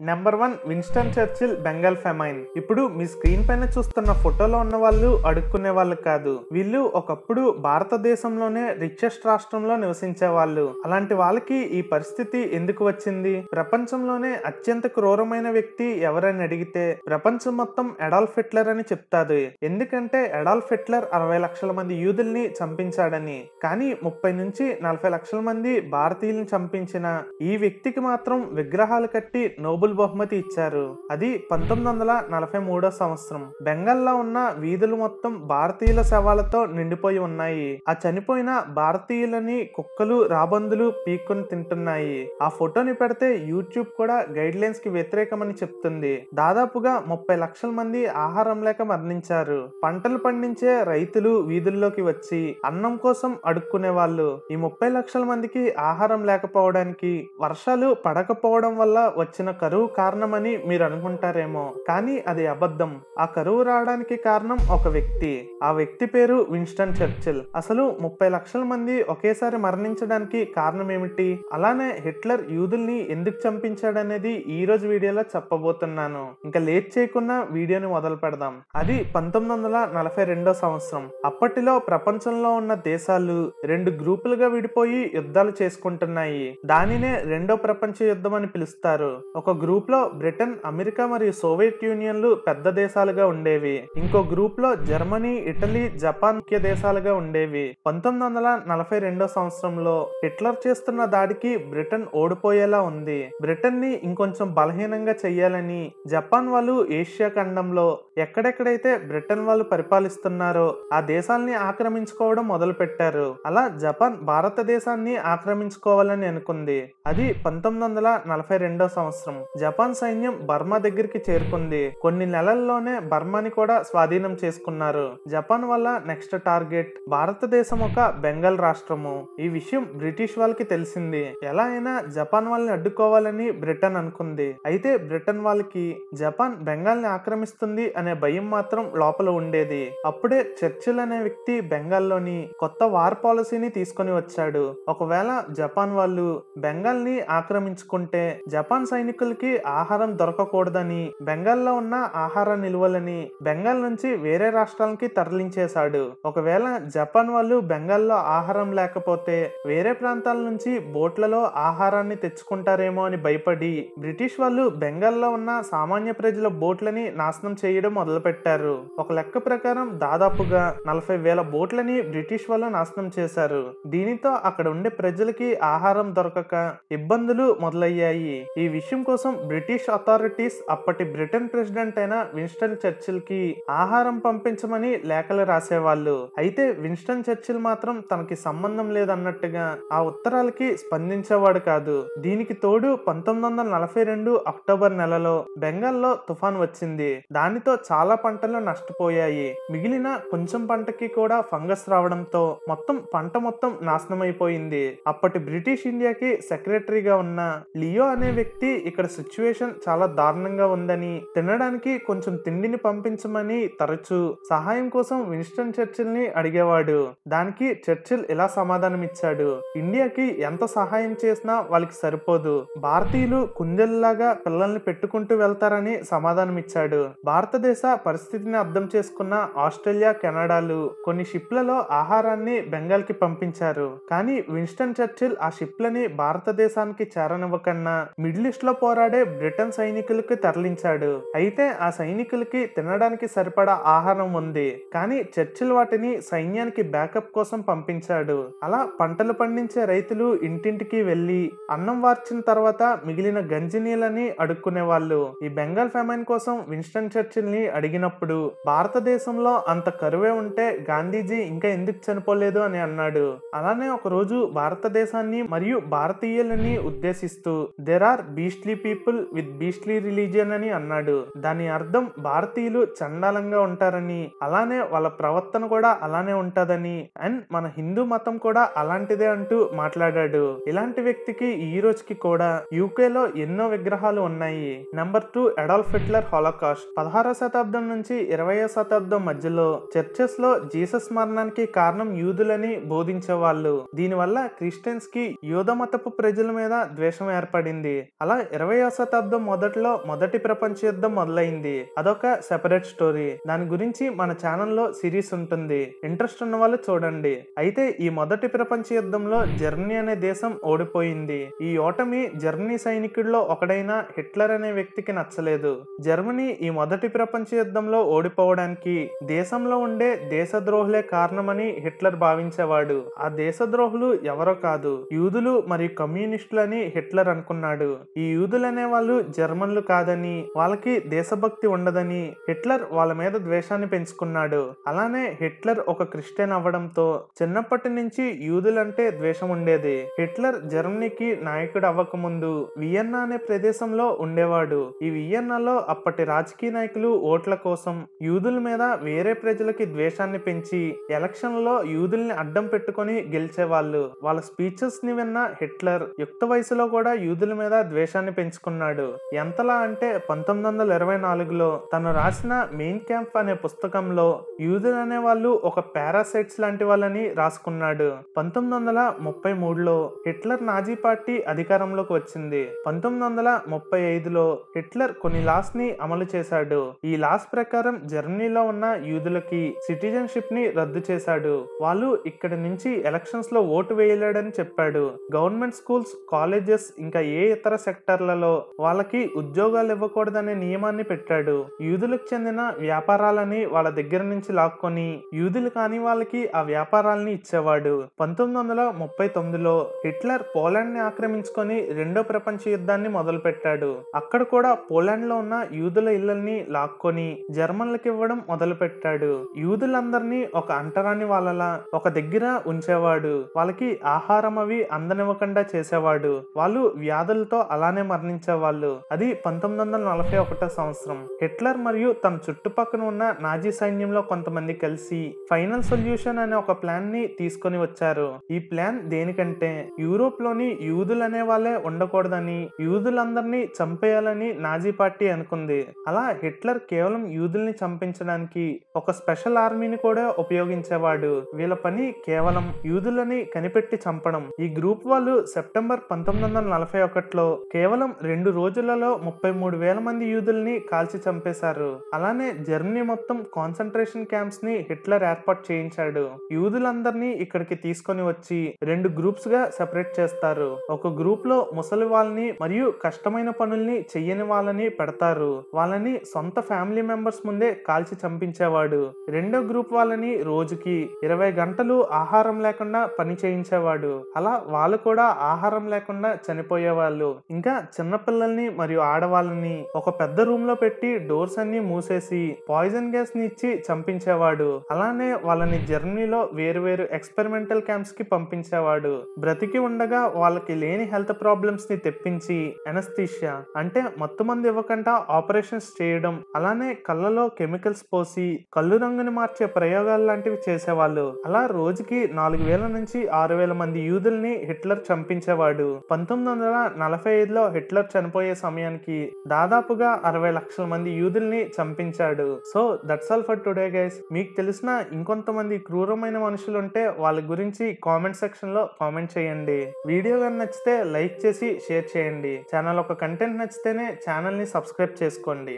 Number 1 Winston Churchill Bengal famine. ఇప్పుడు మీ screen పైన చూస్తున్న ఫోటోలో ఉన్న వాళ్ళు అడుక్కునే వాళ్ళు కాదు. వీళ్ళు ఒకప్పుడు భారతదేశంలోనే రిచెస్ట్ రాష్ట్రంలో నివసించే వాళ్ళు. అలాంటి వాళ్ళకి ఈ పరిస్థితి ఎందుకు వచ్చింది? ప్రపంచంలోనే అత్యంత క్రూరమైన వ్యక్తి ఎవరని అడిగితే ప్రపంచం మొత్తం అడాల్ఫ్ హిట్లర్ అని చెప్తాది. ఎందుకంటే అడాల్ఫ్ హిట్లర్ 60 లక్షల మంది యూదుల్ని చంపించాడని. కానీ 30 నుంచి 40 లక్షల మంది భారతీయుల్ని చంపించిన ఈ వ్యక్తికి మాత్రం విగ్రహాలు కట్టి నోబెల్ బహుమతి ఇచ్చారు. అది 1943 సంవత్సరం. బెంగాల్లో ఉన్న వీధులు మొత్తం భారతీయుల శవాలతో నిండిపోయి ఉన్నాయి. ఆ చనిపోయిన భారతీయులని కుక్కలు రాబందులు పీక్కుని తింటున్నాయి. ఆ ఫోటోని పెడితే యూట్యూబ్ కూడా గైడ్ లైన్స్ కి వ్యతిరేకమని చెప్తుంది. దాదాపుగా 30 లక్షల మంది ఆహారం లేక మరణించారు. పంటలు పండించే రైతులు వీధుల్లోకి వచ్చి అన్నం కోసం అడుక్కునే వాళ్ళు. ఈ 30 లక్షల మందికి ఆహారం లేకపోవడానికి వర్షాలు పడకపోవడం వల్ల వచ్చిన కరువు కారణమని మీరు అనుకుంటారేమో, కానీ అది అబద్ధం. ఆ కరువు రావడానికి కారణం ఒక వ్యక్తి. ఆ వ్యక్తి పేరు విన్స్టన్ చర్చిల్. అసలు 30 లక్షల మంది ఒకేసారి మరణించడానికి కారణం ఏమిటి? అలానే హిట్లర్ యూదుల్ని ఎందుకు చంపించాడనేది ఈ రోజు వీడియోలో చెప్పబోతున్నాను. ఇంకా లేట్ చేయకుండా వీడియోని మొదలు పెడదాం. అది 1942 సంవత్సరం. అప్పటిలో ప్రపంచంలో ఉన్న దేశాలు 2 గ్రూపులుగా విడిపోయి యుద్ధాలు చేసుకుంటున్నాయి. దానినే రెండో ప్రపంచ యుద్ధం అని పిలుస్తారు. ఒక గ్రూప్ లో బ్రిటన్, అమెరికా మరియు సోవియట్ యూనియన్లు పెద్ద దేశాలుగా ఉండేవి. ఇంకో గ్రూప్ లో జర్మనీ, ఇటలీ, జపాన్ ముఖ్య దేశాలుగా ఉండేవి. 1942 సంవత్సరంలో హిట్లర్ చేస్తున్న దాడికి బ్రిటన్ ఓడిపోయేలా ఉంది. బ్రిటన్ ని ఇంకొంచెం బలహీనంగా చెయ్యాలని జపాన్ వాళ్ళు ఏషియా ఖండంలో ఎక్కడెక్కడైతే బ్రిటన్ వాళ్ళు పరిపాలిస్తున్నారో ఆ దేశాల్ని ఆక్రమించుకోవడం మొదలు పెట్టారు. అలా జపాన్ భారతదేశాన్ని ఆక్రమించుకోవాలని అనుకుంది. అది 1942 సంవత్సరం. జపాన్ సైన్యం బర్మా దగ్గరికి చేరుకుంది. కొన్ని నెలల్లోనే బర్మాని కూడా స్వాధీనం చేసుకున్నారు. జపాన్ వల్ల నెక్స్ట్ టార్గెట్ భారతదేశం ఒక బెంగాల్ రాష్ట్రము. ఈ విషయం బ్రిటిష్ వాళ్ళకి తెలిసింది. ఎలా అయినా జపాన్ వాళ్ళని అడ్డుకోవాలని బ్రిటన్ అనుకుంది. అయితే బ్రిటన్ వాళ్ళకి జపాన్ బెంగాల్ ని ఆక్రమిస్తుంది అనే భయం మాత్రం లోపల ఉండేది. అప్పుడే చర్చిల్ అనే వ్యక్తి బెంగాల్లోని కొత్త వార్ పాలసీని తీసుకొని వచ్చాడు. ఒకవేళ జపాన్ వాళ్ళు బెంగాల్ ని ఆక్రమించుకుంటే జపాన్ సైనికులకి ఆహారం దొరకకూడదని బెంగాల్లో ఉన్న ఆహార నిల్వలని బెంగాల్ నుంచి వేరే రాష్ట్రాలకి తరలించేశాడు. ఒకవేళ జపాన్ వాళ్ళు బెంగాల్లో ఆహారం లేకపోతే వేరే ప్రాంతాల నుంచి బోట్లలో ఆహారాన్ని తెచ్చుకుంటారేమో అని భయపడి బ్రిటిష్ వాళ్ళు బెంగాల్లో ఉన్న సామాన్య ప్రజల బోట్లని నాశనం చేయడం మొదలు పెట్టారు. ఒక లెక్క ప్రకారం దాదాపుగా 40,000 బోట్లని బ్రిటిష్ వాళ్ళు నాశనం చేశారు. దీనితో అక్కడ ఉండే ప్రజలకి ఆహారం దొరకక ఇబ్బందులు మొదలయ్యాయి. ఈ విషయం కోసం బ్రిటిష్ అథారిటీస్ అప్పటి బ్రిటన్ ప్రెసిడెంట్ అయిన విన్స్టన్ చర్చిల్ కి ఆహారం పంపించమని లేఖలు రాసేవాళ్ళు. అయితే విన్స్టన్ చర్చిల్ మాత్రం తనకి సంబంధం లేదన్నట్టుగా ఆ ఉత్తరాలకి స్పందించేవాడు కాదు. దీనికి తోడు 1942 అక్టోబర్ నెలలో బెంగాల్లో తుఫాన్ వచ్చింది. దానితో చాలా పంటలు నష్టపోయాయి. మిగిలిన కొంచెం పంటకి కూడా ఫంగస్ రావడంతో పంట మొత్తం నాశనం అయిపోయింది. అప్పటి బ్రిటిష్ ఇండియాకి సెక్రటరీగా ఉన్న లియో అనే వ్యక్తి ఇక్కడ సిచ్యువేషన్ చాలా దారుణంగా ఉందని తినడానికి కొంచెం తిండిని పంపించమని తరచూ సహాయం కోసం విన్స్టన్ చర్చిల్ ని అడిగేవాడు. దానికి చర్చిల్ ఇలా సమాధానం ఇచ్చాడు: ఇండియాకి ఎంత సహాయం చేసినా వాళ్ళకి సరిపోదు. భారతీయులు కుందేలులాగా పిల్లల్ని పెట్టుకుంటూ వెళ్తారని సమాధానం ఇచ్చాడు. భారతదేశ పరిస్థితిని అర్థం చేసుకున్న ఆస్ట్రేలియా, కెనడాలు కొన్ని షిప్లలో ఆహారాన్ని బెంగాల్ కి పంపించారు. కానీ విన్స్టన్ చర్చిల్ ఆ షిప్లని భారతదేశానికి చేరనివ్వకన్నా మిడిల్ ఈస్ట్ లో పోరాడే బ్రిటన్ సైనికులకి తరలించాడు. అయితే ఆ సైనికులకి తినడానికి సరిపడా ఆహారం ఉంది, కానీ చర్చిల్ వాటిని సైన్యానికి బ్యాకప్ కోసం పంపించాడు. అలా పంటలు పండించే రైతులు ఇంటింటికి వెళ్లి అన్నం వార్చిన తర్వాత మిగిలిన గంజి నీళ్ళని అడుక్కునే వాళ్ళు. ఈ బెంగాల్ ఫెమైన్ కోసం విన్స్టన్ చర్చిల్ ని అడిగినప్పుడు భారతదేశంలో అంత కరువే ఉంటే గాంధీజీ ఇంకా ఎందుకు చనిపోలేదు అని అన్నాడు. అలానే ఒక రోజు భారతదేశాన్ని మరియు భారతీయులని ఉద్దేశిస్తూ there are beastly people with beastly religion అని అన్నాడు. దాని అర్థం భారతీయులు చండాలంగా ఉంటారని, అలానే వాళ్ళ ప్రవర్తన కూడా అలానే ఉంటదని, అండ్ మన హిందూ మతం కూడా అలాంటిదే అంటూ మాట్లాడాడు. ఇలాంటి వ్యక్తికి ఈ రోజుకి కూడా యూకేలో ఎన్నో విగ్రహాలు ఉన్నాయి. Number 2 Adolf Hitler Holocaust. 16వ శతాబ్దం నుంచి 20వ శతాబ్దం మధ్యలో చర్చెస్ లో జీసస్ మరణానికి కారణం యూదులని బోధించేవాళ్ళు. దీనివల్ల క్రిస్టియన్స్ కి యూద మతపు ప్రజల మీద ద్వేషం ఏర్పడింది. అలా 20వ శతాబ్దం మొదట్లో మొదటి ప్రపంచ యుద్ధం మొదలైంది. అదొక సెపరేట్ స్టోరీ. దాని గురించి మన ఛానల్లో సిరీస్ ఉంటుంది, ఇంట్రెస్ట్ ఉన్న వాళ్ళు చూడండి. అయితే ఈ మొదటి ప్రపంచ యుద్ధంలో జర్మనీ అనే దేశం ఓడిపోయింది. ఈ ఓటమి జర్మనీ సైనికుల్లో ఒకడైన హిట్లర్ అనే వ్యక్తికి నచ్చలేదు. జర్మనీ ఈ మొదటి ప్రపంచ యుద్ధంలో ఓడిపోవడానికి దేశంలో ఉండే దేశద్రోహులే కారణమని హిట్లర్ భావించేవాడు. ఆ దేశద్రోహులు ఎవరో కాదు, యూదులు మరియు కమ్యూనిస్టులని హిట్లర్ అనుకున్నాడు. ఈ యూదులనే వాళ్ళు జర్మన్లు కాదని, వాళ్ళకి దేశభక్తి ఉండదని హిట్లర్ వాళ్ళ మీద ద్వేషాన్ని పెంచుకున్నాడు. అలానే హిట్లర్ ఒక క్రిస్టియన్ అవ్వడంతో చిన్నప్పటి నుంచి యూదులంటే ద్వేషం ఉండేది. హిట్లర్ జర్మనీకి నాయకుడు అవ్వక ముందు వియన్నా అనే ప్రదేశంలో ఉండేవాడు. ఈ వియన్నాలో అప్పటి రాజకీయ నాయకులు ఓట్ల కోసం యూదుల మీద వేరే ప్రజలకి ద్వేషాన్ని పెంచి ఎలక్షన్లో యూదుల్ని అడ్డం పెట్టుకుని గెలిచేవాళ్ళు. వాళ్ళ స్పీచెస్ ని విన్న హిట్లర్ యుక్త వయసులో కూడా యూదుల మీద ద్వేషాన్ని పెంచుకున్నాడు. ఎంతలా అంటే 1924లో తను రాసిన మెయిన్ క్యాంప్ అనే పుస్తకంలో యూదులు అనే వాళ్ళు ఒక పారాసైట్స్ లాంటి వాళ్ళని రాసుకున్నాడు. 1933లో హిట్లర్ నాజీ పార్టీ అధికారంలోకి వచ్చింది. 1935లో హిట్లర్ కొన్ని లాస్ ని అమలు చేశాడు. ఈ లాస్ ప్రకారం జర్మనీలో ఉన్న యూదులకి సిటిజన్షిప్ ని రద్దు చేశాడు. వాళ్ళు ఇక్కడి నుంచి ఎలక్షన్స్ లో ఓటు వేయలేడని చెప్పాడు. గవర్నమెంట్ స్కూల్స్, కాలేజెస్ ఇంకా ఏ ఇతర సెక్టర్లలో వాళ్ళకి ఉద్యోగాలు ఇవ్వకూడదనే నియమాన్ని పెట్టాడు. యూదులకు చెందిన వ్యాపారాలని వాళ్ళ దగ్గర నుంచి లాక్కొని యూదులు కాని వాళ్ళకి ఆ వ్యాపారాలని ఇచ్చేవాడు. 1939లో హిట్లర్ పోలాండ్ ని ఆక్రమించుకొని రెండో ప్రపంచ యుద్ధాన్ని మొదలు పెట్టాడు. అక్కడ కూడా పోలాండ్ లో ఉన్న యూదుల ఇళ్లని లాక్కొని జర్మన్లకు ఇవ్వడం మొదలు పెట్టాడు. యూదులందరినీ ఒక అంటరాని వాళ్ళలా ఒక దగ్గర ఉంచేవాడు. వాళ్ళకి ఆహారం అవి అందనివ్వకుండా చేసేవాడు. వాళ్ళు వ్యాధులతో అలానే మరణించేవాళ్ళు. అది 1941 సంవత్సరం. హిట్లర్ మరియు తన చుట్టుపక్కల ఉన్న నాజీ సైన్యంలో కొంతమంది కలిసి ఫైనల్ సొల్యూషన్ అనే ఒక ప్లాన్ ని తీసుకొని వచ్చారు. ఈ ప్లాన్ దేనికంటే యూరోప్ లోని యూదులు అనే వాళ్ళే ఉండకూడదని, యూదులందరినీ చంపేయాలని నాజీ పార్టీ అనుకుంది. అలా హిట్లర్ కేవలం యూదుల్ని చంపించడానికి ఒక స్పెషల్ ఆర్మీని కూడా ఉపయోగించేవాడు. వీళ్ళ పని కేవలం యూదులని కనిపెట్టి చంపడం. ఈ గ్రూప్ వాళ్ళు సెప్టెంబర్ 1941లో కేవలం 2 రోజులలో 33,000 మంది యూదుల్ని కాల్చి చంపేశారు. అలానే జర్మనీ మొత్తం కాన్సంట్రేషన్ క్యాంప్స్ ని హిట్లర్ ఏర్పాటు చేయించాడు. యూదులందరినీ ఇక్కడికి తీసుకొని వచ్చి 2 గ్రూప్స్ గా సెపరేట్ చేస్తారు. ఒక గ్రూప్ లో ముసలి వాళ్ళని మరియు కష్టమైన పనుల్ని చెయ్యని వాళ్ళని పెడతారు. వాళ్ళని సొంత ఫ్యామిలీ మెంబర్స్ ముందే కాల్చి చంపించేవాడు. రెండో గ్రూప్ వాళ్ళని రోజుకి 20 గంటలు ఆహారం లేకుండా పని చేయించేవాడు. అలా వాళ్ళు కూడా ఆహారం లేకుండా చనిపోయేవాళ్ళు. ఇంకా చిన్నపిల్లల్ని మరియు ఆడవాళ్ళని ఒక పెద్ద రూమ్ లో పెట్టి డోర్స్ అన్ని మూసేసి పాయిజన్ గ్యాస్ ని ఇచ్చి చంపించేవాడు. అలానే వాళ్ళని జర్మనీలో వేరు ఎక్స్పెరిమెంటల్ క్యాంప్స్ కి పంపించేవాడు. బ్రతికి ఉండగా వాళ్ళకి లేని హెల్త్ ప్రాబ్లమ్స్ ని తెప్పించి ఎనస్థీషియా అంటే మత్తుమందు ఇవ్వకుండా ఆపరేషన్స్ చేయడం, అలానే కళ్ళలో కెమికల్స్ పోసి కళ్ళు రంగుని మార్చే ప్రయోగాలు లాంటివి చేసేవాళ్ళు. అలా రోజుకి 4,000 నుంచి 6,000 మంది యూదుల్ని హిట్లర్ చంపించేవాడు. 1945లో హిట్లర్ చనిపోయే సమయానికి దాదాపుగా 60 లక్షల మంది యూదుల్ని చంపించాడు. So that's all for today guys. మీకు తెలిసిన ఇంకొంతమంది క్రూరమైన మనుషులు ఉంటే వాళ్ళ గురించి కామెంట్ సెక్షన్ లో కామెంట్ చేయండి. వీడియో కానీ నచ్చితే లైక్ చేసి షేర్ చేయండి. ఛానల్ ఒక కంటెంట్ నచ్చితేనే ఛానల్ ని సబ్స్క్రైబ్ చేసుకోండి.